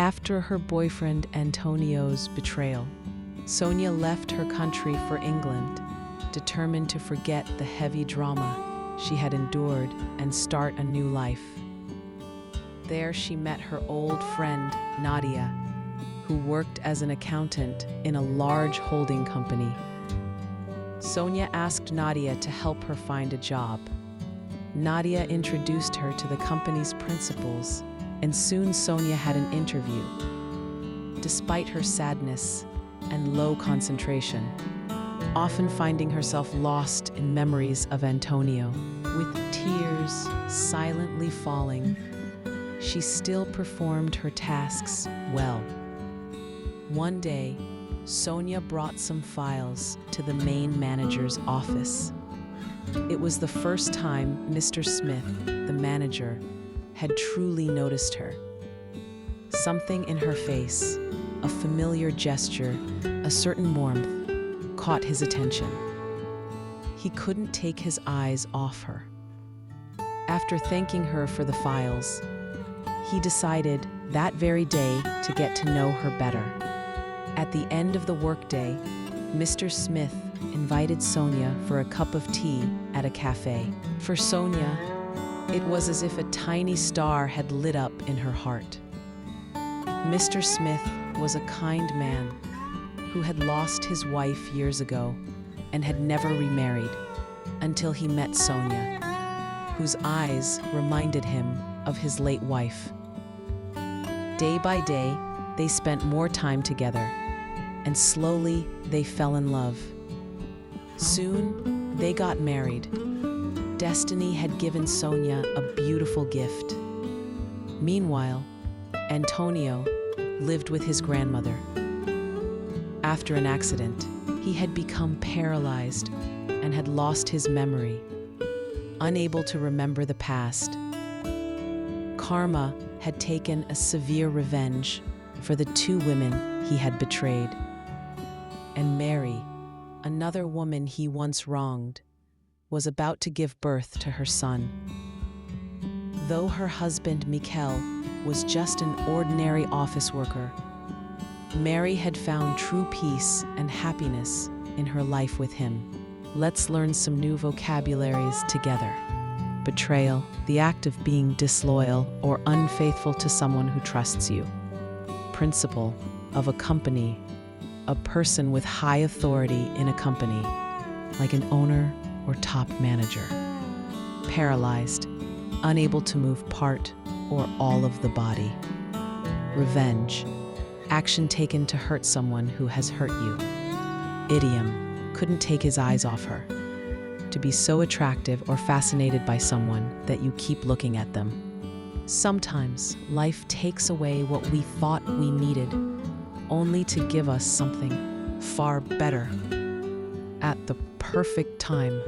After her boyfriend Antonio's betrayal, Sonia left her country for England, determined to forget the heavy drama she had endured and start a new life. There she met her old friend, Nadia, who worked as an accountant in a large holding company. Sonia asked Nadia to help her find a job. Nadia introduced her to the company's principals, and soon Sonia had an interview. Despite her sadness and low concentration, often finding herself lost in memories of Antonio, with tears silently falling, she still performed her tasks well. One day, Sonia brought some files to the main manager's office. It was the first time Mr. Smith, the manager, had truly noticed her. Something in her face, a familiar gesture, a certain warmth, caught his attention. He couldn't take his eyes off her. After thanking her for the files, he decided that very day to get to know her better. At the end of the workday, Mr. Smith invited Sonia for a cup of tea at a cafe. For Sonia, it was as if a tiny star had lit up in her heart. Mr. Smith was a kind man who had lost his wife years ago and had never remarried until he met Sonia, whose eyes reminded him of his late wife. Day by day, they spent more time together, and slowly they fell in love. Soon, they got married. Destiny had given Sonia a beautiful gift. Meanwhile, Antonio lived with his grandmother. After an accident, he had become paralyzed and had lost his memory. Unable to remember the past, karma had taken a severe revenge for the two women he had betrayed. And Mary, another woman he once wronged, was about to give birth to her son. Though her husband, Mikel, was just an ordinary office worker, Mary had found true peace and happiness in her life with him. Let's learn some new vocabularies together. Betrayal, the act of being disloyal or unfaithful to someone who trusts you. Principal, of a company, a person with high authority in a company, like an owner or top manager. Paralyzed, unable to move part or all of the body. Revenge, action taken to hurt someone who has hurt you. Idiom, couldn't take his eyes off her. To be so attractive or fascinated by someone that you keep looking at them. Sometimes life takes away what we thought we needed, only to give us something far better at the perfect time.